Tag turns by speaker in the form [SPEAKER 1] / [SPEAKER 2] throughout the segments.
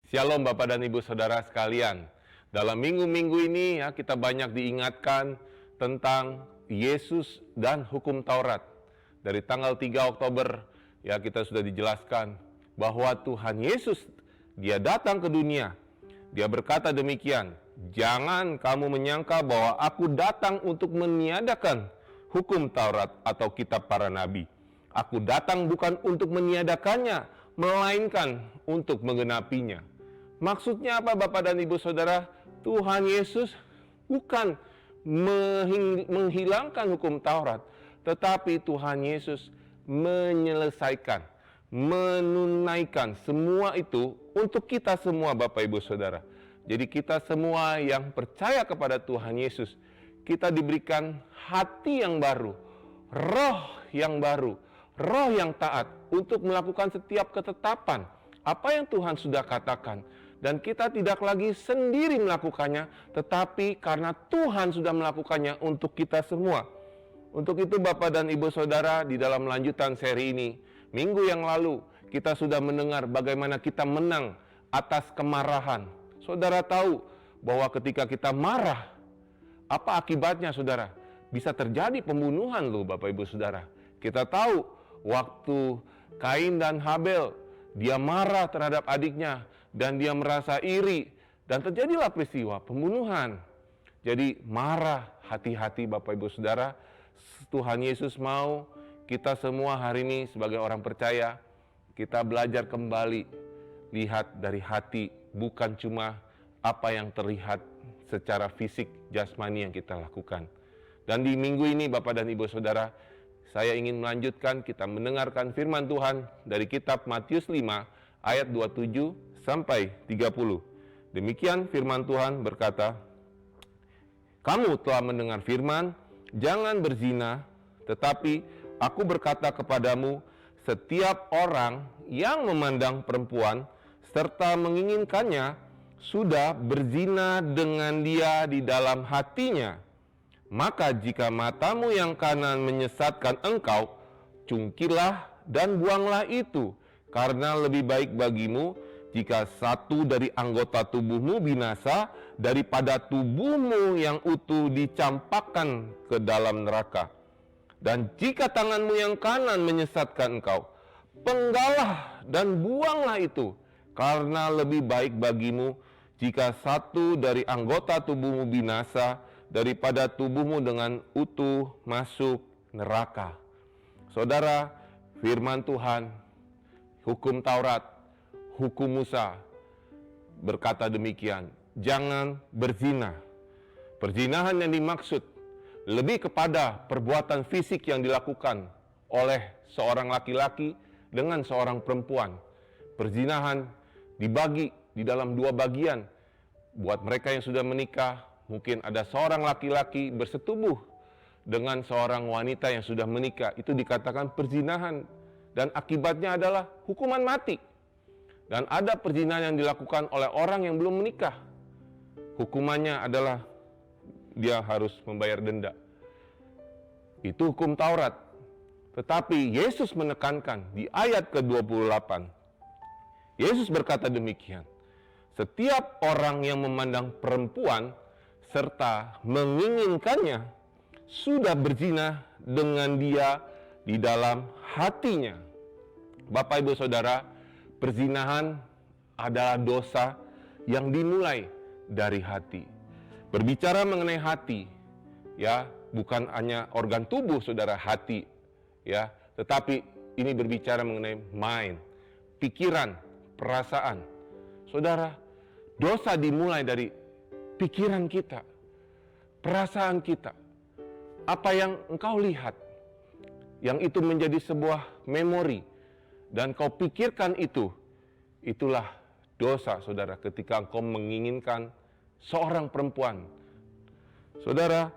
[SPEAKER 1] Shalom Bapak dan Ibu Saudara sekalian. Dalam minggu-minggu ini ya kita banyak diingatkan tentang Yesus dan hukum Taurat. Dari tanggal 3 Oktober ya kita sudah dijelaskan bahwa Tuhan Yesus dia datang ke dunia. Dia berkata demikian, "Jangan kamu menyangka bahwa aku datang untuk meniadakan hukum Taurat atau kitab para nabi. Aku datang bukan untuk meniadakannya, melainkan untuk menggenapinya." Maksudnya apa Bapak dan Ibu Saudara? Tuhan Yesus bukan menghilangkan hukum Taurat, tetapi Tuhan Yesus menyelesaikan, menunaikan semua itu untuk kita semua Bapak Ibu Saudara. Jadi kita semua yang percaya kepada Tuhan Yesus, kita diberikan hati yang baru, roh yang baru, roh yang taat untuk melakukan setiap ketetapan apa yang Tuhan sudah katakan. Dan kita tidak lagi sendiri melakukannya, tetapi karena Tuhan sudah melakukannya untuk kita semua. Untuk itu Bapak dan Ibu Saudara, di dalam lanjutan seri ini, minggu yang lalu kita sudah mendengar bagaimana kita menang atas kemarahan. Saudara tahu bahwa ketika kita marah, apa akibatnya saudara? Bisa terjadi pembunuhan loh Bapak Ibu Saudara. Kita tahu waktu Kain dan Habel, dia marah terhadap adiknya dan dia merasa iri dan terjadilah peristiwa pembunuhan. Jadi marah, hati-hati Bapak Ibu Saudara. Tuhan Yesus mau kita semua hari ini sebagai orang percaya, kita belajar kembali lihat dari hati, bukan cuma apa yang terlihat secara fisik jasmani yang kita lakukan. Dan di minggu ini Bapak dan Ibu Saudara, saya ingin melanjutkan kita mendengarkan firman Tuhan dari kitab Matius 5 ayat 27 sampai 30. Demikian firman Tuhan berkata, "Kamu telah mendengar firman, jangan berzina, tetapi aku berkata kepadamu, setiap orang yang memandang perempuan serta menginginkannya sudah berzina dengan dia di dalam hatinya. Maka jika matamu yang kanan menyesatkan engkau, cungkilah dan buanglah itu, karena lebih baik bagimu jika satu dari anggota tubuhmu binasa daripada tubuhmu yang utuh dicampakkan ke dalam neraka. Dan jika tanganmu yang kanan menyesatkan engkau, penggalah dan buanglah itu, karena lebih baik bagimu jika satu dari anggota tubuhmu binasa daripada tubuhmu dengan utuh masuk neraka." Saudara, firman Tuhan, hukum Taurat, hukum Musa berkata demikian, jangan berzina. Perzinahan yang dimaksud lebih kepada perbuatan fisik yang dilakukan oleh seorang laki-laki dengan seorang perempuan. Perzinahan dibagi di dalam dua bagian. Buat mereka yang sudah menikah, mungkin ada seorang laki-laki bersetubuh dengan seorang wanita yang sudah menikah. Itu dikatakan perzinahan. Dan akibatnya adalah hukuman mati. Dan ada perzinahan yang dilakukan oleh orang yang belum menikah. Hukumannya adalah dia harus membayar denda. Itu hukum Taurat. Tetapi Yesus menekankan di ayat ke-28. Yesus berkata demikian, "Setiap orang yang memandang perempuan serta menginginkannya sudah berzina dengan dia di dalam hatinya." Bapak Ibu Saudara, perzinahan adalah dosa yang dimulai dari hati. Berbicara mengenai hati, ya, bukan hanya organ tubuh saudara, hati, ya, tetapi ini berbicara mengenai mind, pikiran, perasaan. Saudara, dosa dimulai dari pikiran kita, perasaan kita. Apa yang engkau lihat, yang itu menjadi sebuah memori, dan kau pikirkan itu, itulah dosa saudara ketika engkau menginginkan seorang perempuan. Saudara,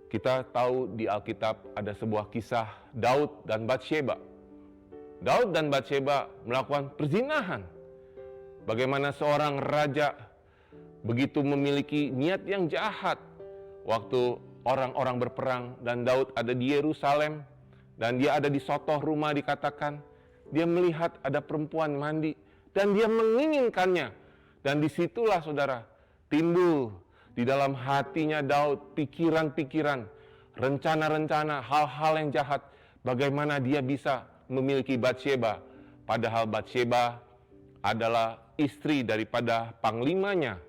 [SPEAKER 1] kita tahu di Alkitab ada sebuah kisah Daud dan Batsyeba. Daud dan Batsyeba melakukan perzinahan. Bagaimana seorang raja begitu memiliki niat yang jahat. Waktu orang-orang berperang dan Daud ada di Yerusalem dan dia ada di sotoh rumah, dikatakan dia melihat ada perempuan mandi dan dia menginginkannya. Dan disitulah saudara, timbul di dalam hatinya Daud pikiran-pikiran, rencana-rencana, hal-hal yang jahat. Bagaimana dia bisa memiliki Batsyeba, padahal Batsyeba adalah istri daripada panglimanya.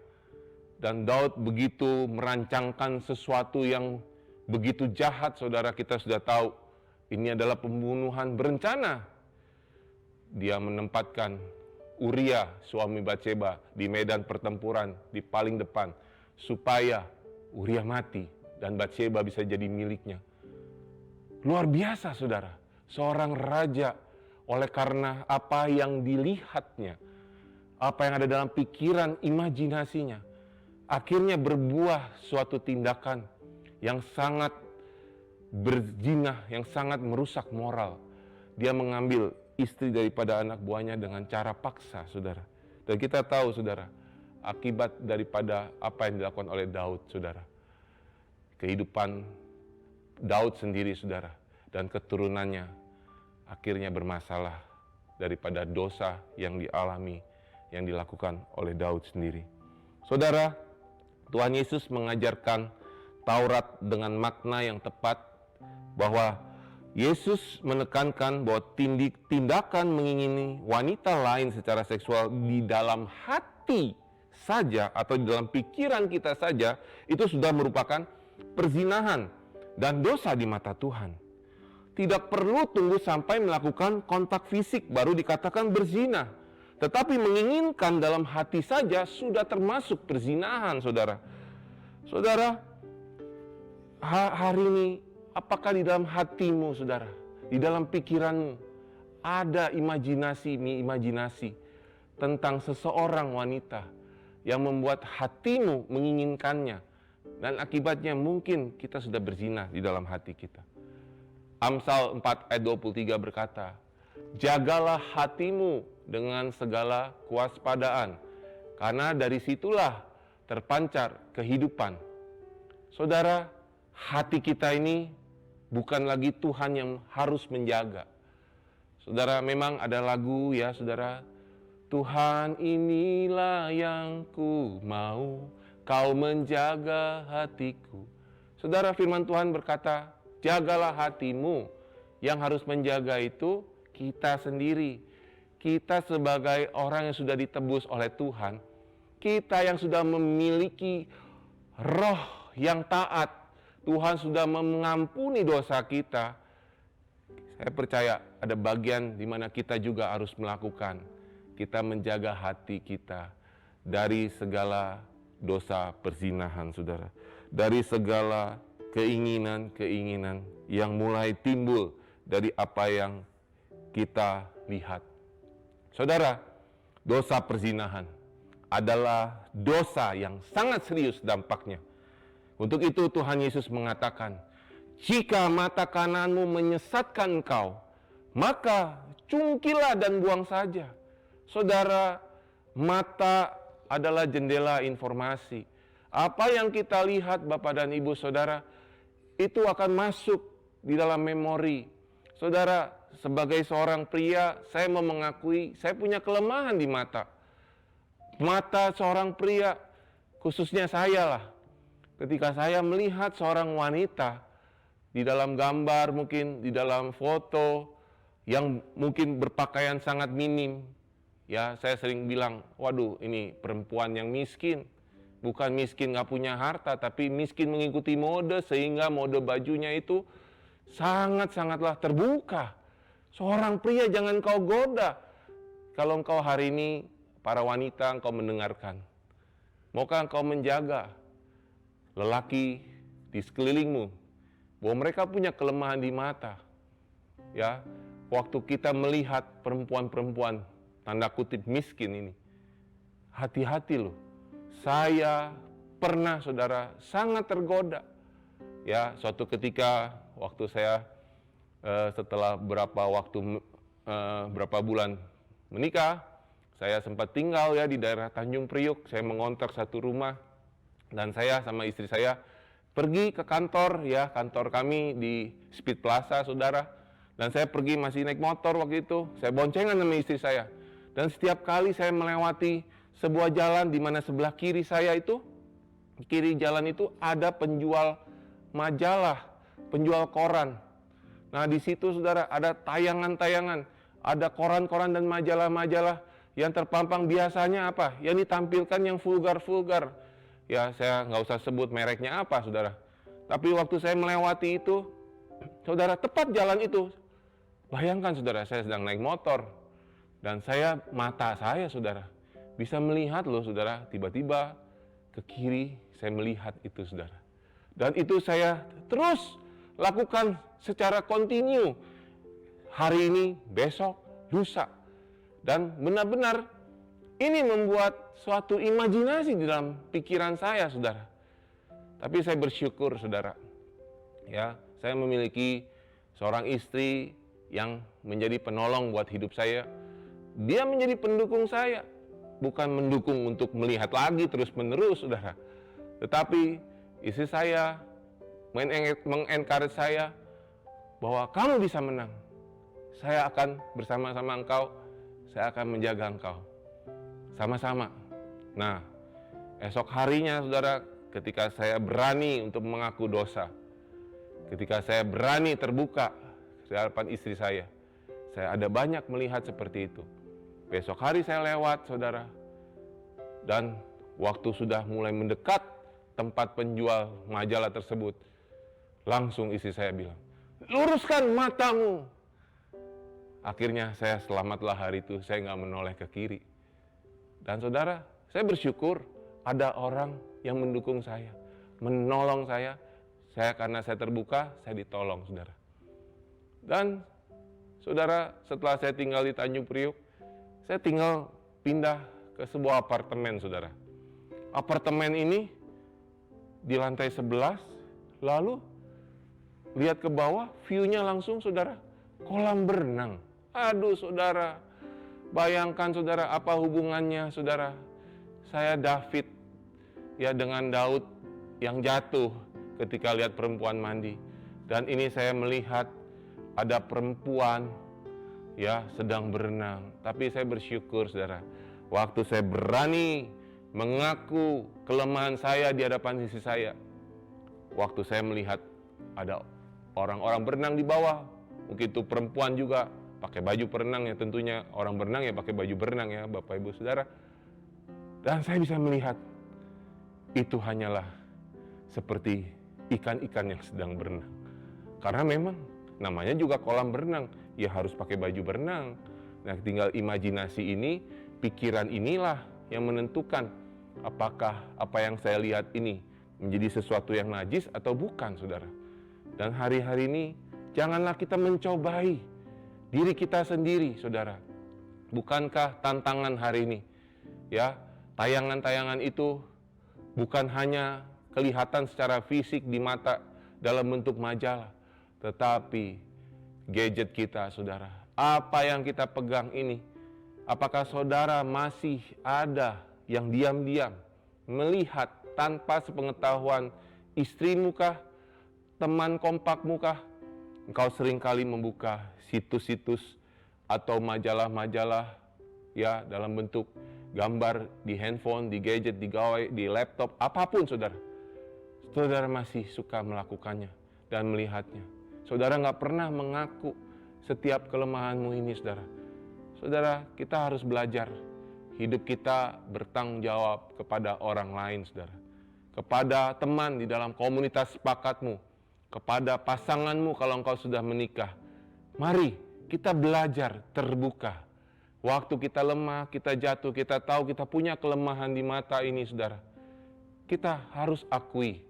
[SPEAKER 1] Dan Daud begitu merancangkan sesuatu yang begitu jahat, saudara, kita sudah tahu. Ini adalah pembunuhan berencana. Dia menempatkan Uria, suami Batsyeba, di medan pertempuran, di paling depan, supaya Uria mati dan Batsyeba bisa jadi miliknya. Luar biasa, saudara. Seorang raja, oleh karena apa yang dilihatnya, apa yang ada dalam pikiran, imajinasinya, akhirnya berbuah suatu tindakan yang sangat berzina, yang sangat merusak moral. Dia mengambil istri daripada anak buahnya dengan cara paksa, saudara. Dan kita tahu, saudara, akibat daripada apa yang dilakukan oleh Daud, saudara. Kehidupan Daud sendiri, saudara, dan keturunannya akhirnya bermasalah daripada dosa yang dialami, yang dilakukan oleh Daud sendiri. Saudara, Tuhan Yesus mengajarkan Taurat dengan makna yang tepat, bahwa Yesus menekankan bahwa tindakan mengingini wanita lain secara seksual di dalam hati saja atau di dalam pikiran kita saja, itu sudah merupakan perzinahan dan dosa di mata Tuhan. Tidak perlu tunggu sampai melakukan kontak fisik baru dikatakan berzina. Tetapi menginginkan dalam hati saja sudah termasuk perzinahan, saudara. Saudara, hari ini apakah di dalam hatimu, saudara, di dalam pikiranmu ada imajinasi tentang seseorang wanita yang membuat hatimu menginginkannya, dan akibatnya mungkin kita sudah berzina di dalam hati kita. Amsal 4 ayat 23 berkata, jagalah hatimu dengan segala kewaspadaan, karena dari situlah terpancar kehidupan. Saudara, hati kita ini bukan lagi Tuhan yang harus menjaga. Saudara, memang ada lagu ya, saudara. Tuhan, inilah yang ku mau, kau menjaga hatiku. Saudara, firman Tuhan berkata, jagalah hatimu. Yang harus menjaga itu kita sendiri. Kita sebagai orang yang sudah ditebus oleh Tuhan, kita yang sudah memiliki roh yang taat, Tuhan sudah mengampuni dosa kita. Saya percaya ada bagian di mana kita juga harus melakukan. Kita menjaga hati kita dari segala dosa perzinahan, saudara. Dari segala keinginan-keinginan yang mulai timbul dari apa yang kita lihat. Saudara, dosa perzinahan adalah dosa yang sangat serius dampaknya. Untuk itu Tuhan Yesus mengatakan, jika mata kananmu menyesatkan engkau, maka cungkilah dan buang saja. Saudara, mata adalah jendela informasi. Apa yang kita lihat, Bapak dan Ibu saudara, itu akan masuk di dalam memori. Saudara, sebagai seorang pria, saya mau mengakui saya punya kelemahan di mata. Mata seorang pria, khususnya saya lah. Ketika saya melihat seorang wanita di dalam gambar, mungkin di dalam foto yang mungkin berpakaian sangat minim, ya saya sering bilang, waduh ini perempuan yang miskin. Bukan miskin gak punya harta, tapi miskin mengikuti mode, sehingga mode bajunya itu sangat-sangatlah terbuka. Seorang pria jangan kau goda. Kalau engkau hari ini, para wanita, engkau mendengarkan, maukah engkau menjaga lelaki di sekelilingmu, bahwa mereka punya kelemahan di mata. Ya, waktu kita melihat perempuan-perempuan tanda kutip miskin ini, hati-hati loh. Saya pernah, saudara, sangat tergoda. Ya, suatu ketika waktu saya setelah berapa bulan menikah, saya sempat tinggal ya di daerah Tanjung Priuk. Saya mengontrak satu rumah dan saya sama istri saya pergi ke kantor, ya kantor kami di Speed Plaza, saudara. Dan saya pergi masih naik motor waktu itu. Saya boncengan sama istri saya. Dan setiap kali saya melewati sebuah jalan di mana sebelah kiri saya itu, kiri jalan itu ada penjual majalah, penjual koran. Nah di situ saudara ada tayangan-tayangan, ada koran-koran dan majalah-majalah yang terpampang biasanya apa? Yang ditampilkan yang vulgar-vulgar. Ya saya nggak usah sebut mereknya apa saudara. Tapi waktu saya melewati itu, saudara tepat jalan itu. Bayangkan saudara, saya sedang naik motor. Dan mata saya saudara, bisa melihat loh saudara, tiba-tiba ke kiri saya melihat itu saudara. Dan itu saya terus lakukan secara kontinu. Hari ini, besok, lusa. Dan benar-benar ini membuat suatu imajinasi di dalam pikiran saya saudara. Tapi saya bersyukur saudara. Ya, saya memiliki seorang istri yang menjadi penolong buat hidup saya. Dia menjadi pendukung saya. Bukan mendukung untuk melihat lagi terus-menerus saudara. Tetapi istri saya mengencourage saya bahwa kamu bisa menang. Saya akan bersama-sama engkau, saya akan menjaga engkau. Sama-sama. Nah, esok harinya saudara, ketika saya berani untuk mengaku dosa, ketika saya berani terbuka di hadapan istri saya ada banyak melihat seperti itu. Besok hari saya lewat saudara, dan waktu sudah mulai mendekat tempat penjual majalah tersebut, langsung istri saya bilang, luruskan matamu. Akhirnya saya selamatlah hari itu, saya nggak menoleh ke kiri. Dan saudara, saya bersyukur ada orang yang mendukung saya, menolong saya karena saya terbuka, saya ditolong saudara. Dan saudara, setelah saya tinggal di Tanjung Priuk, saya tinggal pindah ke sebuah apartemen saudara. Apartemen ini di lantai 11, lalu lihat ke bawah, view-nya langsung saudara, kolam berenang. Aduh saudara, bayangkan saudara, apa hubungannya saudara, saya David ya dengan Daud yang jatuh ketika lihat perempuan mandi. Dan ini saya melihat ada perempuan ya sedang berenang. Tapi saya bersyukur saudara, waktu saya berani mengaku kelemahan saya di hadapan istri saya, waktu saya melihat ada orang-orang berenang di bawah, mungkin itu perempuan juga pakai baju berenang ya, tentunya orang berenang ya pakai baju berenang ya Bapak Ibu Saudara. Dan saya bisa melihat itu hanyalah seperti ikan-ikan yang sedang berenang. Karena memang namanya juga kolam berenang, ya harus pakai baju berenang. Nah tinggal imajinasi ini, pikiran inilah yang menentukan apakah apa yang saya lihat ini menjadi sesuatu yang najis atau bukan saudara. Dan hari-hari ini janganlah kita mencobai diri kita sendiri saudara. Bukankah tantangan hari ini ya, tayangan-tayangan itu bukan hanya kelihatan secara fisik di mata dalam bentuk majalah, tetapi gadget kita saudara, apa yang kita pegang ini, apakah saudara masih ada yang diam-diam melihat tanpa sepengetahuan istrimu kah, teman kompakmu kah? Engkau seringkali membuka situs-situs atau majalah-majalah ya dalam bentuk gambar di handphone, di gadget, di gawai, di laptop, apapun saudara. Saudara masih suka melakukannya dan melihatnya. Saudara nggak pernah mengaku setiap kelemahanmu ini saudara. Saudara, kita harus belajar. Hidup kita bertanggung jawab kepada orang lain saudara. Kepada teman di dalam komunitas sepakatmu. Kepada pasanganmu kalau engkau sudah menikah. Mari kita belajar terbuka. Waktu kita lemah, kita jatuh, kita tahu kita punya kelemahan di mata ini saudara. Kita harus akui.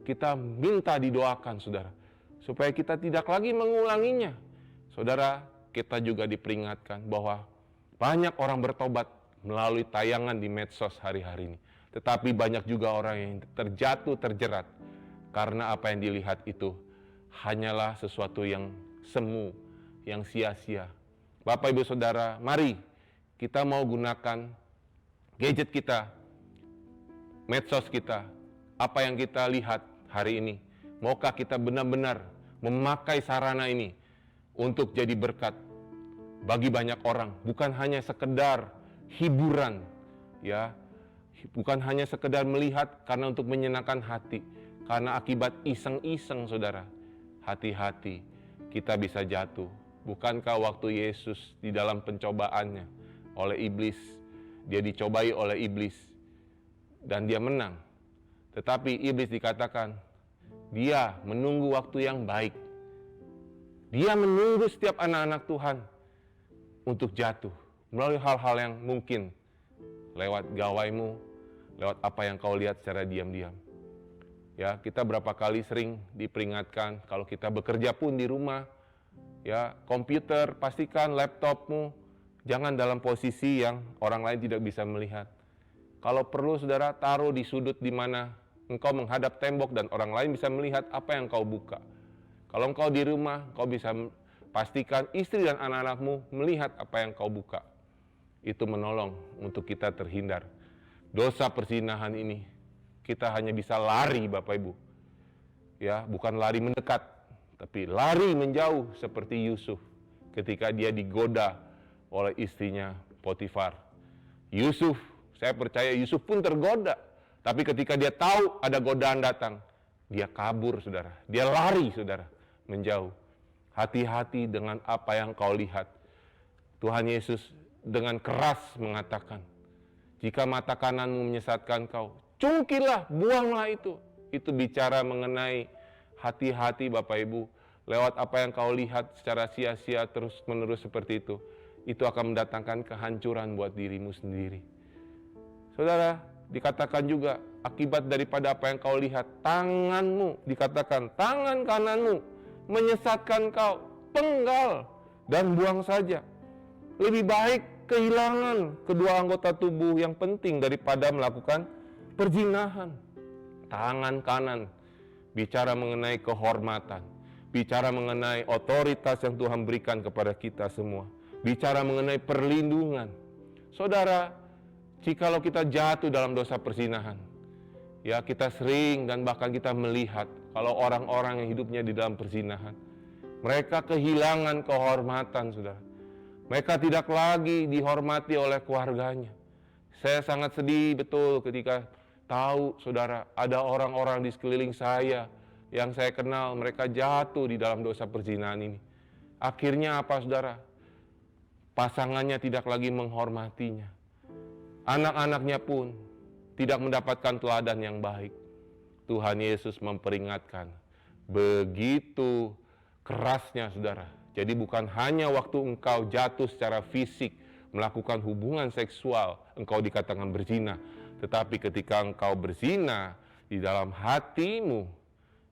[SPEAKER 1] Kita minta didoakan saudara, supaya kita tidak lagi mengulanginya. Saudara, kita juga diperingatkan bahwa banyak orang bertobat melalui tayangan di medsos hari-hari ini. Tetapi banyak juga orang yang terjatuh, terjerat, karena apa yang dilihat itu hanyalah sesuatu yang semu, yang sia-sia. Bapak Ibu Saudara, mari kita mau gunakan gadget kita, medsos kita, apa yang kita lihat hari ini. Maukah kita benar-benar memakai sarana ini untuk jadi berkat bagi banyak orang, bukan hanya sekedar hiburan ya, bukan hanya sekedar melihat karena untuk menyenangkan hati, karena akibat iseng-iseng saudara. Hati-hati, kita bisa jatuh. Bukankah waktu Yesus di dalam pencobaannya oleh iblis, dia dicobai oleh iblis dan dia menang. Tetapi iblis dikatakan, dia menunggu waktu yang baik. Dia menunggu setiap anak-anak Tuhan untuk jatuh melalui hal-hal yang mungkin lewat gawaimu, lewat apa yang kau lihat secara diam-diam. Ya, kita berapa kali sering diperingatkan kalau kita bekerja pun di rumah, ya, komputer, pastikan laptopmu jangan dalam posisi yang orang lain tidak bisa melihat. Kalau perlu saudara, taruh di sudut di mana engkau menghadap tembok dan orang lain bisa melihat apa yang kau buka. Kalau engkau di rumah, kau bisa pastikan istri dan anak-anakmu melihat apa yang kau buka. Itu menolong untuk kita terhindar. Dosa perzinahan ini, kita hanya bisa lari Bapak Ibu. Ya, bukan lari mendekat, tapi lari menjauh seperti Yusuf ketika dia digoda oleh istrinya Potifar. Yusuf, saya percaya Yusuf pun tergoda. Tapi ketika dia tahu ada godaan datang, dia kabur saudara. Dia lari saudara, menjauh. Hati-hati dengan apa yang kau lihat. Tuhan Yesus dengan keras mengatakan, jika mata kananmu menyesatkan kau, cungkilah, buanglah itu. Itu bicara mengenai hati-hati Bapak Ibu. Lewat apa yang kau lihat secara sia-sia terus-menerus seperti itu akan mendatangkan kehancuran buat dirimu sendiri. Saudara, dikatakan juga akibat daripada apa yang kau lihat, tanganmu, dikatakan tangan kananmu menyesatkan kau, penggal dan buang saja. Lebih baik kehilangan kedua anggota tubuh yang penting daripada melakukan perzinahan. Tangan kanan bicara mengenai kehormatan, bicara mengenai otoritas yang Tuhan berikan kepada kita semua, bicara mengenai perlindungan. Saudara, jikalau kita jatuh dalam dosa perzinahan, ya kita sering dan bahkan kita melihat kalau orang-orang yang hidupnya di dalam perzinahan, mereka kehilangan kehormatan, saudara. Mereka tidak lagi dihormati oleh keluarganya. Saya sangat sedih betul ketika tahu, saudara, ada orang-orang di sekeliling saya yang saya kenal, mereka jatuh di dalam dosa perzinahan ini. Akhirnya apa, saudara? Pasangannya tidak lagi menghormatinya. Anak-anaknya pun tidak mendapatkan teladan yang baik. Tuhan Yesus memperingatkan, begitu kerasnya, saudara. Jadi bukan hanya waktu engkau jatuh secara fisik, melakukan hubungan seksual, engkau dikatakan berzina. Tetapi ketika engkau berzina di dalam hatimu,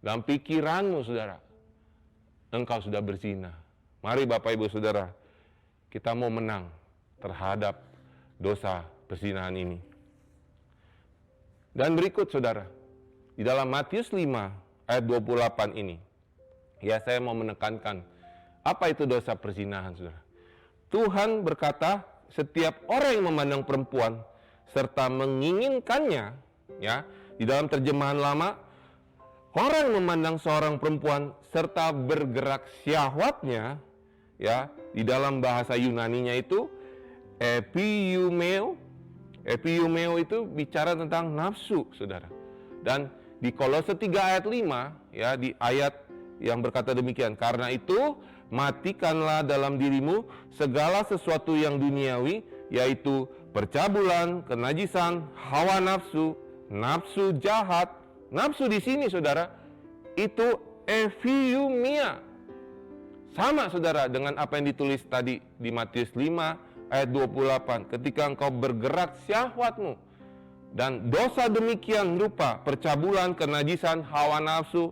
[SPEAKER 1] dalam pikiranmu, saudara, engkau sudah berzina. Mari Bapak Ibu Saudara, kita mau menang terhadap dosa perzinahan ini. Dan berikut saudara, di dalam Matius 5 ayat 28 ini, ya saya mau menekankan, apa itu dosa perzinahan saudara? Tuhan berkata, setiap orang yang memandang perempuan serta menginginkannya, ya, di dalam terjemahan lama, orang memandang seorang perempuan serta bergerak syahwatnya, ya, di dalam bahasa Yunaninya itu epiumeo. Epiumeo itu bicara tentang nafsu, saudara. Dan di Kolose 3 ayat 5, ya, di ayat yang berkata demikian, karena itu matikanlah dalam dirimu segala sesuatu yang duniawi, yaitu percabulan, kenajisan, hawa nafsu, nafsu jahat. Nafsu di sini saudara, itu epiumia. Sama saudara dengan apa yang ditulis tadi di Matius 5 ayat 28. Ketika engkau bergerak syahwatmu, dan dosa demikian rupa percabulan, kenajisan, hawa nafsu,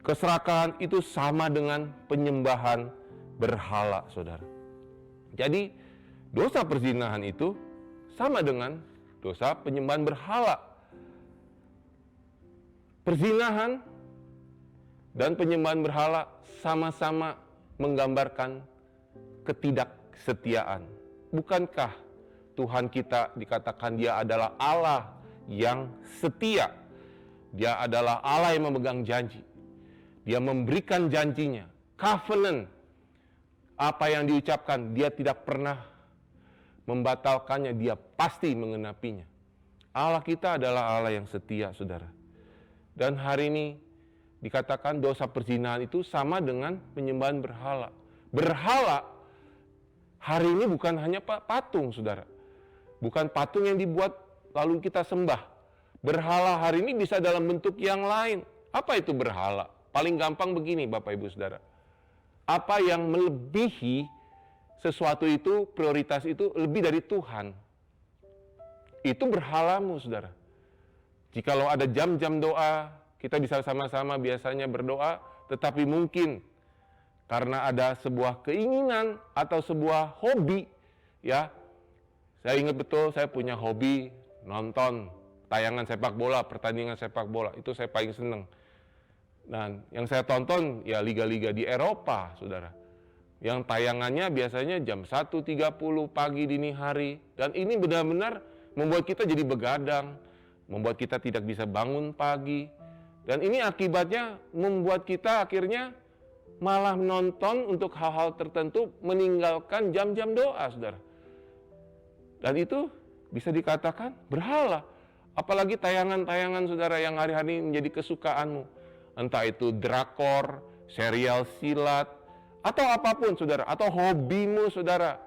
[SPEAKER 1] keserakahan, itu sama dengan penyembahan berhala saudara. Jadi dosa perzinahan itu sama dengan dosa penyembahan berhala. Perzinahan dan penyembahan berhala sama-sama menggambarkan ketidaksetiaan. Bukankah Tuhan kita dikatakan Dia adalah Allah yang setia? Dia adalah Allah yang memegang janji. Dia memberikan janjinya, covenant. Apa yang diucapkan, Dia tidak pernah membatalkannya, Dia pasti mengenapinya. Allah kita adalah Allah yang setia, saudara. Dan hari ini dikatakan dosa perzinahan itu sama dengan penyembahan berhala. Berhala hari ini bukan hanya patung, saudara. Bukan patung yang dibuat lalu kita sembah. Berhala hari ini bisa dalam bentuk yang lain. Apa itu berhala? Paling gampang begini, Bapak Ibu Saudara. Apa yang melebihi sesuatu itu, prioritas itu lebih dari Tuhan. Itu berhalamu, saudara. Jikalau ada jam-jam doa, kita bisa sama-sama biasanya berdoa, tetapi mungkin karena ada sebuah keinginan atau sebuah hobi, ya. Saya ingat betul, saya punya hobi nonton tayangan sepak bola, pertandingan sepak bola. Itu saya paling seneng. Dan yang saya tonton ya liga-liga di Eropa, saudara. Yang tayangannya biasanya jam 1.30 pagi dini hari. Dan ini benar-benar membuat kita jadi begadang, membuat kita tidak bisa bangun pagi. Dan ini akibatnya membuat kita akhirnya malah menonton untuk hal-hal tertentu, meninggalkan jam-jam doa, saudara. Dan itu bisa dikatakan berhala. Apalagi tayangan-tayangan, saudara, yang hari-hari ini menjadi kesukaanmu. Entah itu drakor, serial silat, atau apapun, saudara. Atau hobimu, saudara.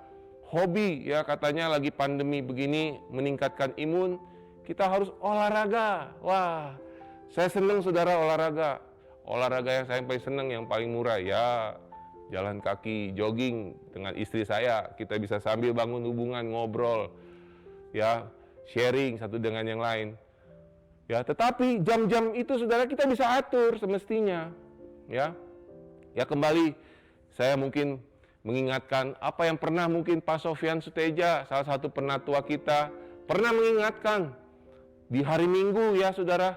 [SPEAKER 1] Hobi, ya katanya lagi pandemi begini, meningkatkan imun, kita harus olahraga. Wah, saya senang, saudara, olahraga. Olahraga yang saya paling senang, yang paling murah, ya jalan kaki, jogging dengan istri saya. Kita bisa sambil bangun hubungan, ngobrol, ya sharing satu dengan yang lain. Ya, tetapi jam-jam itu, saudara, kita bisa atur semestinya. Ya kembali, saya mungkin mengingatkan apa yang pernah mungkin Pak Sofyan Suteja, salah satu penatua kita, pernah mengingatkan di hari Minggu, ya saudara.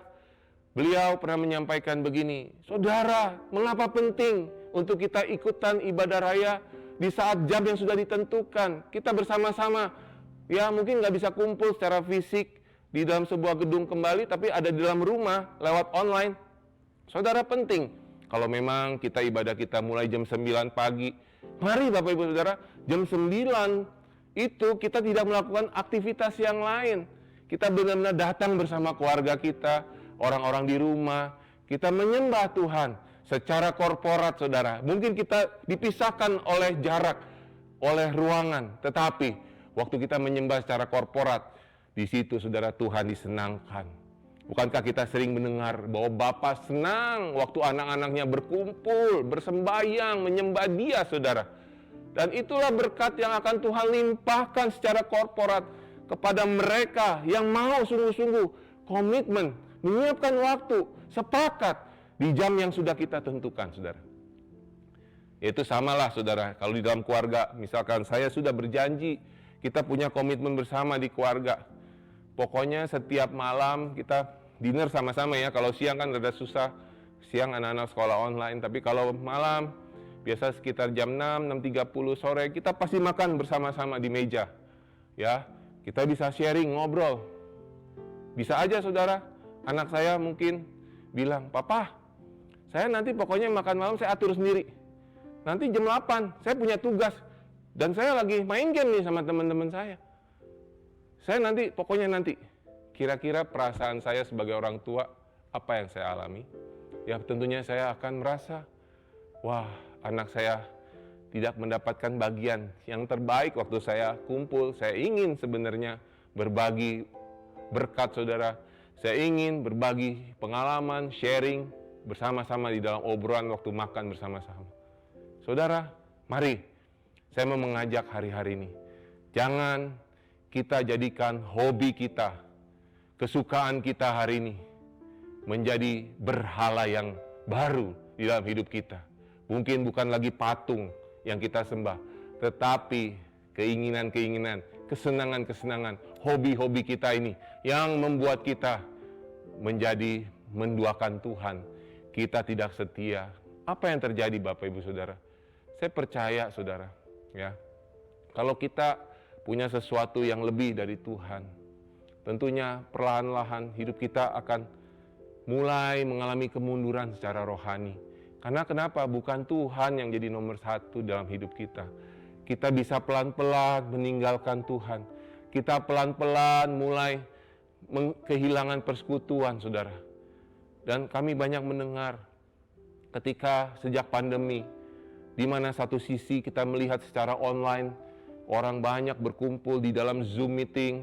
[SPEAKER 1] Beliau pernah menyampaikan begini, saudara, mengapa penting untuk kita ikutan ibadah raya di saat jam yang sudah ditentukan? Kita bersama-sama, ya mungkin nggak bisa kumpul secara fisik di dalam sebuah gedung kembali, tapi ada di dalam rumah lewat online. Saudara, penting. Kalau memang kita ibadah kita mulai jam 9 pagi, mari Bapak Ibu Saudara, jam 9 itu kita tidak melakukan aktivitas yang lain. Kita benar-benar datang bersama keluarga kita, orang-orang di rumah, kita menyembah Tuhan secara korporat, saudara. Mungkin kita dipisahkan oleh jarak, oleh ruangan, tetapi waktu kita menyembah secara korporat, di situ, saudara, Tuhan disenangkan. Bukankah kita sering mendengar bahwa Bapa senang waktu anak-anaknya berkumpul, bersembahyang, menyembah Dia, saudara. Dan itulah berkat yang akan Tuhan limpahkan secara korporat kepada mereka yang mau sungguh-sungguh komitmen, menyiapkan waktu, sepakat di jam yang sudah kita tentukan, saudara. Itu samalah, saudara, kalau di dalam keluarga, misalkan saya sudah berjanji, kita punya komitmen bersama di keluarga. Pokoknya setiap malam kita dinner sama-sama, ya. Kalau siang kan rada susah, siang anak-anak sekolah online. Tapi kalau malam, biasa sekitar jam 6, 6.30 sore, kita pasti makan bersama-sama di meja. Ya, kita bisa sharing, ngobrol. Bisa aja, saudara, anak saya mungkin bilang, Papa, saya nanti pokoknya makan malam saya atur sendiri. Nanti jam 8, saya punya tugas. Dan saya lagi main game nih sama teman-teman saya. Saya nanti, pokoknya nanti, kira-kira perasaan saya sebagai orang tua, apa yang saya alami? Ya tentunya saya akan merasa, wah, anak saya tidak mendapatkan bagian yang terbaik waktu saya kumpul. Saya ingin sebenarnya berbagi berkat, saudara. Saya ingin berbagi pengalaman, sharing bersama-sama di dalam obrolan waktu makan bersama-sama. Saudara, mari, saya mau mengajak hari-hari ini, jangan kita jadikan hobi kita, kesukaan kita hari ini menjadi berhala yang baru di dalam hidup kita. Mungkin bukan lagi patung yang kita sembah, tetapi keinginan-keinginan, kesenangan-kesenangan, hobi-hobi kita ini yang membuat kita menjadi menduakan Tuhan. Kita tidak setia. Apa yang terjadi, Bapak Ibu Saudara? Saya percaya, saudara, ya, kalau kita punya sesuatu yang lebih dari Tuhan, tentunya perlahan-lahan hidup kita akan mulai mengalami kemunduran secara rohani. Karena kenapa? Bukan Tuhan yang jadi nomor satu dalam hidup kita. kita bisa pelan-pelan meninggalkan Tuhan. Kita pelan-pelan mulai kehilangan persekutuan, saudara. Dan kami banyak mendengar ketika sejak pandemi, di mana satu sisi kita melihat secara online, orang banyak berkumpul di dalam Zoom meeting.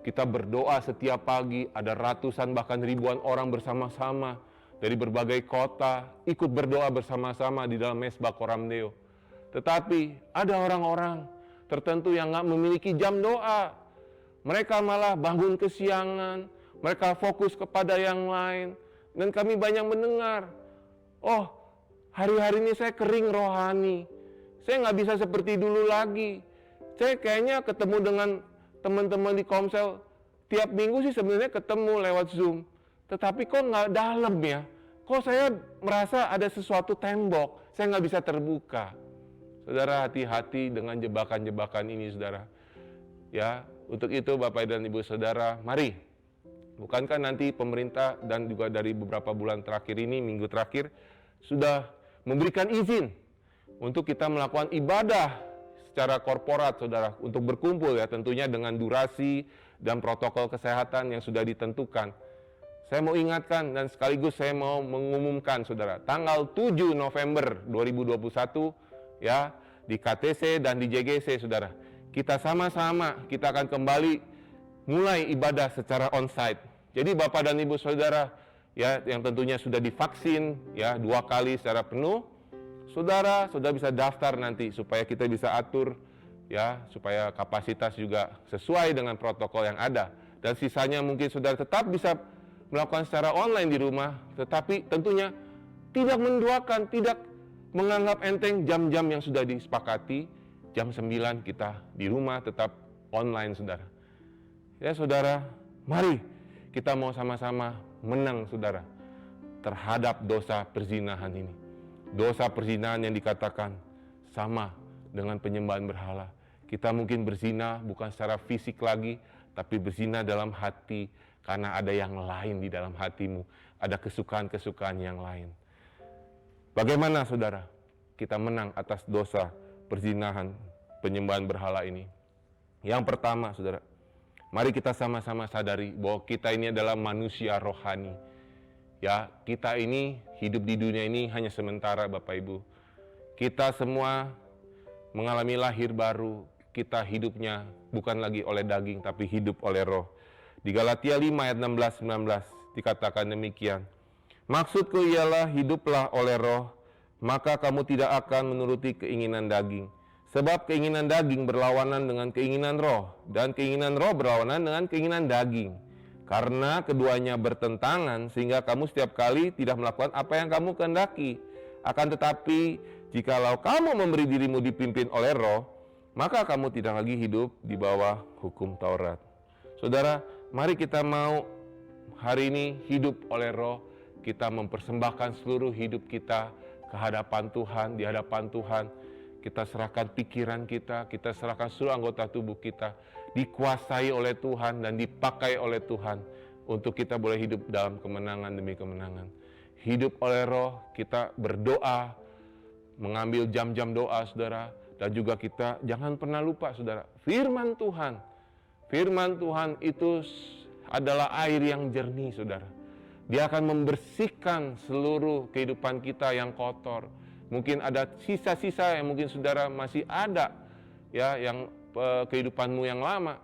[SPEAKER 1] Kita berdoa setiap pagi, ada ratusan bahkan ribuan orang bersama-sama dari berbagai kota, ikut berdoa bersama-sama di dalam Mesbah Koramdeo. Tetapi ada orang-orang tertentu yang nggak memiliki jam doa. Mereka malah bangun kesiangan, mereka fokus kepada yang lain. Dan kami banyak mendengar, oh hari-hari ini saya kering rohani, saya nggak bisa seperti dulu lagi. Saya kayaknya ketemu dengan teman-teman di Komsel, tiap minggu sih sebenarnya ketemu lewat Zoom. Tetapi kok nggak dalam ya? Kok saya merasa ada sesuatu tembok, saya nggak bisa terbuka. Saudara, hati-hati dengan jebakan-jebakan ini, saudara. Ya, untuk itu Bapak dan Ibu Saudara, mari. Bukankah nanti pemerintah dan juga dari beberapa bulan terakhir ini, minggu terakhir, sudah memberikan izin untuk kita melakukan ibadah secara korporat, saudara, untuk berkumpul ya, tentunya dengan durasi dan protokol kesehatan yang sudah ditentukan. Saya mau ingatkan dan sekaligus saya mau mengumumkan, saudara, tanggal 7 November 2021 ya, di KTC dan di JGC, saudara, kita sama-sama kita akan kembali mulai ibadah secara onsite. Jadi Bapak dan Ibu Saudara ya, yang tentunya sudah divaksin ya 2 kali secara penuh, saudara sudah bisa daftar nanti supaya kita bisa atur ya, supaya kapasitas juga sesuai dengan protokol yang ada. Dan sisanya mungkin saudara tetap bisa melakukan secara online di rumah, tetapi tentunya tidak menduakan, tidak menganggap enteng jam-jam yang sudah disepakati. Jam 9 kita di rumah tetap online, saudara. Ya saudara, mari kita mau sama-sama menang, saudara, terhadap dosa perzinahan ini. Dosa perzinahan yang dikatakan sama dengan penyembahan berhala. Kita mungkin berzina bukan secara fisik lagi, tapi berzina dalam hati karena ada yang lain di dalam hatimu. Ada kesukaan-kesukaan yang lain. Bagaimana saudara kita menang atas dosa perzinahan, penyembahan berhala ini? Yang pertama, saudara, mari kita sama-sama sadari bahwa kita ini adalah manusia rohani. Ya, kita ini hidup di dunia ini hanya sementara, Bapak Ibu. Kita semua mengalami lahir baru. Kita hidupnya bukan lagi oleh daging, tapi hidup oleh roh. Di Galatia 5 ayat 16-19 dikatakan demikian. Maksudku ialah hiduplah oleh roh, maka kamu tidak akan menuruti keinginan daging. Sebab keinginan daging berlawanan dengan keinginan roh, dan keinginan roh berlawanan dengan keinginan daging. Karena keduanya bertentangan, sehingga kamu setiap kali tidak melakukan apa yang kamu kehendaki. Akan tetapi, jikalau kamu memberi dirimu dipimpin oleh roh, maka kamu tidak lagi hidup di bawah hukum Taurat. Saudara, mari kita mau hari ini hidup oleh roh. Kita mempersembahkan seluruh hidup kita ke hadapan Tuhan, di hadapan Tuhan. Kita serahkan pikiran kita serahkan seluruh anggota tubuh kita, dikuasai oleh Tuhan dan dipakai oleh Tuhan untuk kita boleh hidup dalam kemenangan demi kemenangan. Hidup oleh roh, kita berdoa, mengambil jam-jam doa, saudara. Dan juga kita jangan pernah lupa, saudara, firman Tuhan. Firman Tuhan itu adalah air yang jernih, saudara. Dia akan membersihkan seluruh kehidupan kita yang kotor. Mungkin ada sisa-sisa yang mungkin saudara masih ada, ya, yang kehidupanmu yang lama.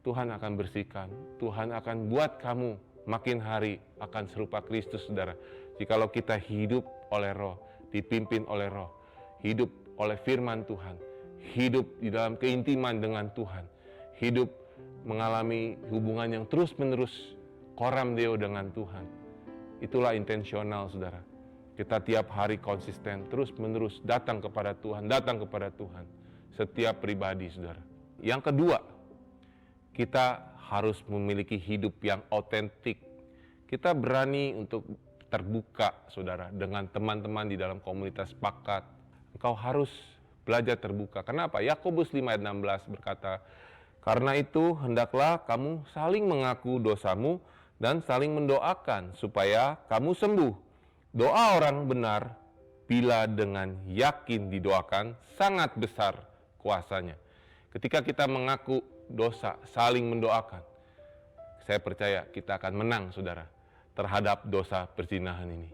[SPEAKER 1] Tuhan akan bersihkan. Tuhan akan buat kamu makin hari akan serupa Kristus, saudara. Jikalau kita hidup oleh roh, dipimpin oleh roh, hidup oleh firman Tuhan, hidup di dalam keintiman dengan Tuhan, hidup mengalami hubungan yang terus-menerus koramdeo dengan Tuhan. Itulah intensional, saudara. Kita tiap hari konsisten, terus-menerus datang kepada Tuhan, setiap pribadi, saudara. Yang kedua, kita harus memiliki hidup yang otentik. Kita berani untuk terbuka, saudara, dengan teman-teman di dalam komunitas Pakat. Engkau harus belajar terbuka. Kenapa? Yakobus 5 ayat 16 berkata, karena itu hendaklah kamu saling mengaku dosamu dan saling mendoakan supaya kamu sembuh. Doa orang benar bila dengan yakin didoakan sangat besar kuasanya. Ketika kita mengaku dosa, saling mendoakan, saya percaya kita akan menang, saudara, terhadap dosa perzinahan ini.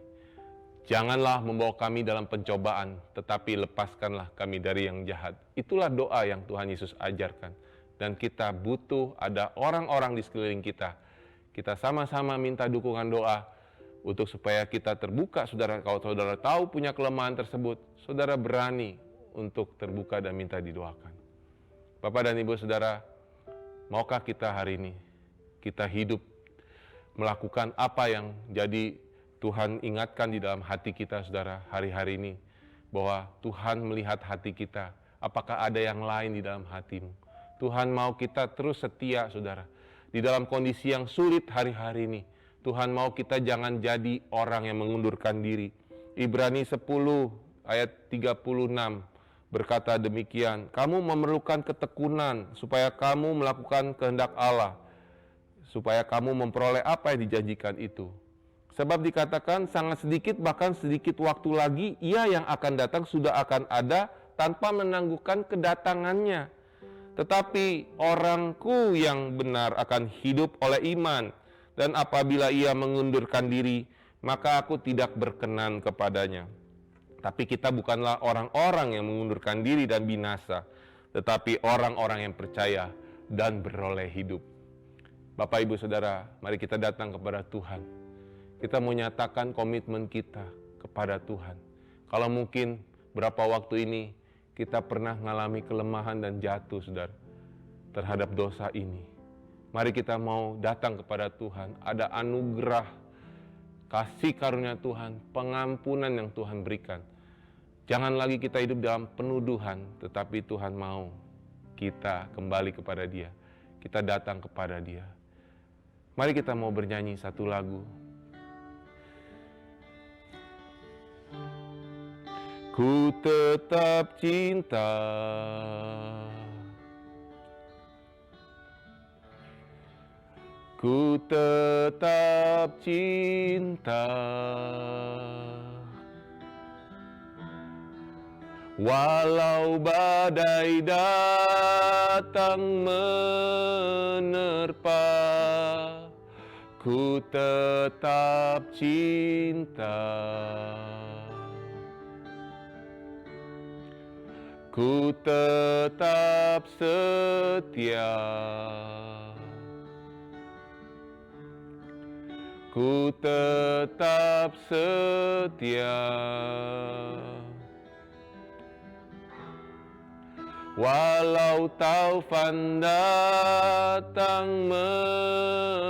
[SPEAKER 1] Janganlah membawa kami dalam pencobaan, tetapi lepaskanlah kami dari yang jahat. Itulah doa yang Tuhan Yesus ajarkan. Dan kita butuh ada orang-orang di sekeliling kita. Kita sama-sama minta dukungan doa untuk supaya kita terbuka, saudara. Kalau saudara tahu punya kelemahan tersebut, saudara berani untuk terbuka dan minta didoakan. Bapak dan Ibu saudara, maukah kita hari ini, kita hidup melakukan apa yang jadi Tuhan ingatkan di dalam hati kita, saudara, hari-hari ini. Bahwa Tuhan melihat hati kita, apakah ada yang lain di dalam hatimu. Tuhan mau kita terus setia, saudara. Di dalam kondisi yang sulit hari-hari ini, Tuhan mau kita jangan jadi orang yang mengundurkan diri. Ibrani 10 ayat 36 berkata demikian, kamu memerlukan ketekunan supaya kamu melakukan kehendak Allah, supaya kamu memperoleh apa yang dijanjikan itu. Sebab dikatakan sangat sedikit, bahkan sedikit waktu lagi, ia yang akan datang sudah akan ada tanpa menangguhkan kedatangannya. Tetapi orangku yang benar akan hidup oleh iman, dan apabila ia mengundurkan diri, maka aku tidak berkenan kepadanya. Tapi kita bukanlah orang-orang yang mengundurkan diri dan binasa, tetapi orang-orang yang percaya dan beroleh hidup. Bapak, Ibu, Saudara, mari kita datang kepada Tuhan. Kita mau nyatakan komitmen kita kepada Tuhan. Kalau mungkin berapa waktu ini kita pernah mengalami kelemahan dan jatuh, saudara, terhadap dosa ini. Mari kita mau datang kepada Tuhan. Ada anugerah, kasih karunia Tuhan, pengampunan yang Tuhan berikan. Jangan lagi kita hidup dalam penuduhan, tetapi Tuhan mau kita kembali kepada Dia. Kita datang kepada Dia. Mari kita mau bernyanyi satu lagu. Ku tetap cinta, ku tetap cinta, walau badai datang menerpa, ku tetap cinta. Ku tetap setia, ku tetap setia, walau taufan datang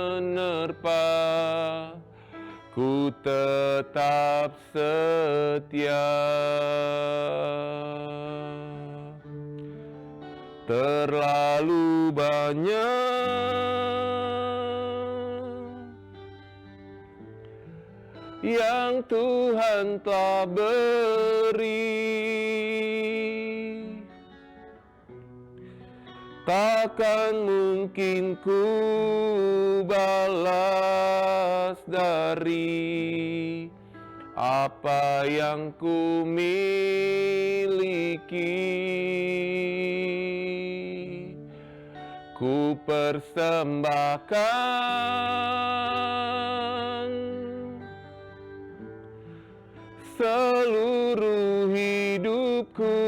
[SPEAKER 1] menerpa, ku tetap setia. Terlalu banyak yang Tuhan telah beri, takkan mungkin ku balas dari apa yang ku miliki. Ku persembahkan seluruh hidupku,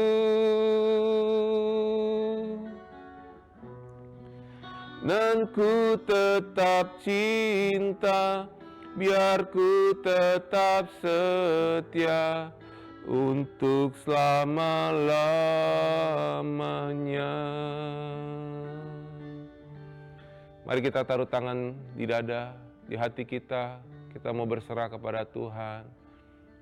[SPEAKER 1] dan ku tetap cinta, biar ku tetap setia untuk selama-lamanya. Mari kita taruh tangan di dada, di hati kita. Kita mau berserah kepada Tuhan.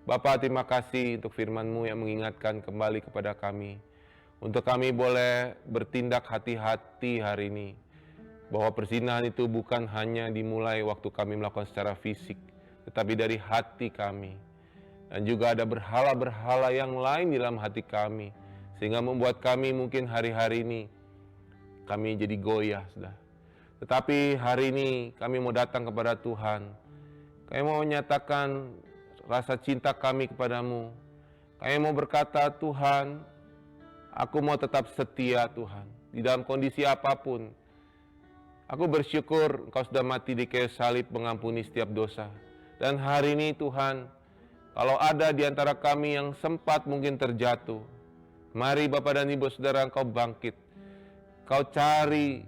[SPEAKER 1] Bapa, terima kasih untuk firman-Mu yang mengingatkan kembali kepada kami. Untuk kami boleh bertindak hati-hati hari ini. Bahwa perzinahan itu bukan hanya dimulai waktu kami melakukan secara fisik, tetapi dari hati kami. Dan juga ada berhala-berhala yang lain di dalam hati kami. Sehingga membuat kami mungkin hari-hari ini, kami jadi goyah, sudah. Tetapi hari ini kami mau datang kepada Tuhan. Kami mau menyatakan rasa cinta kami kepadamu. Kami mau berkata, Tuhan, Aku mau tetap setia Tuhan, di dalam kondisi apapun. Aku bersyukur Engkau sudah mati di kayu salib mengampuni setiap dosa. Dan hari ini Tuhan, kalau ada di antara kami yang sempat mungkin terjatuh, mari Bapak dan Ibu Saudara Engkau bangkit. Kau cari,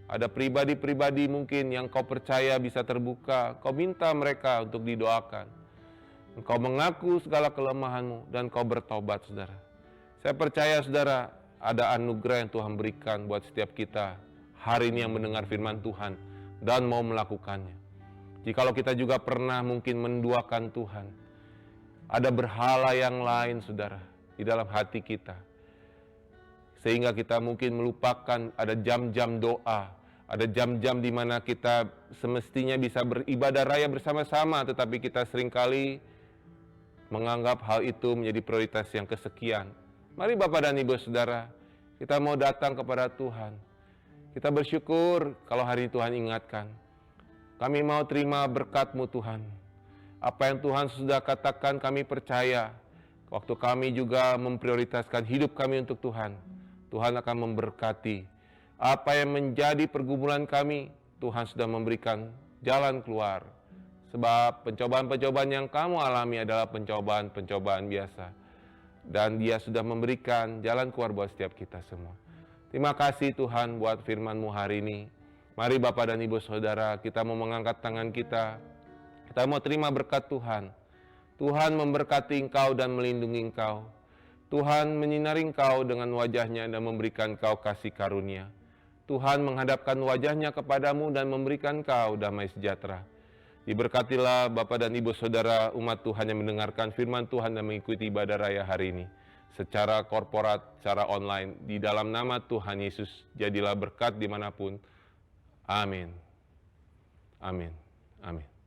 [SPEAKER 1] ada pribadi-pribadi mungkin yang Kau percaya bisa terbuka. Kau minta mereka untuk didoakan. Engkau mengaku segala kelemahanmu dan Kau bertobat, saudara. Saya percaya, saudara, ada anugerah yang Tuhan berikan buat setiap kita hari ini yang mendengar firman Tuhan dan mau melakukannya. Jikalau kita juga pernah mungkin menduakan Tuhan, ada berhala yang lain, saudara, di dalam hati kita. Sehingga kita mungkin melupakan ada jam-jam doa, ada jam-jam di mana kita semestinya bisa beribadah raya bersama-sama, tetapi kita seringkali menganggap hal itu menjadi prioritas yang kesekian. Mari Bapak dan Ibu Saudara, kita mau datang kepada Tuhan. Kita bersyukur kalau hari ini Tuhan ingatkan. Kami mau terima berkat-Mu Tuhan. Apa yang Tuhan sudah katakan kami percaya. Waktu kami juga memprioritaskan hidup kami untuk Tuhan, Tuhan akan memberkati. Apa yang menjadi pergumulan kami, Tuhan sudah memberikan jalan keluar. Sebab pencobaan-pencobaan yang kamu alami adalah pencobaan-pencobaan biasa. Dan Dia sudah memberikan jalan keluar buat setiap kita semua. Terima kasih Tuhan buat firman-Mu hari ini. Mari Bapak dan Ibu Saudara, kita mau mengangkat tangan kita. Kita mau terima berkat Tuhan. Tuhan memberkati engkau dan melindungi engkau. Tuhan menyinari engkau dengan wajah-Nya dan memberikan engkau kasih karunia. Tuhan menghadapkan wajah-Nya kepadamu dan memberikan engkau damai sejahtera. Diberkatilah Bapak dan Ibu Saudara umat Tuhan yang mendengarkan firman Tuhan dan mengikuti ibadah raya hari ini. Secara korporat, secara online, di dalam nama Tuhan Yesus, jadilah berkat dimanapun. Amin. Amin. Amin.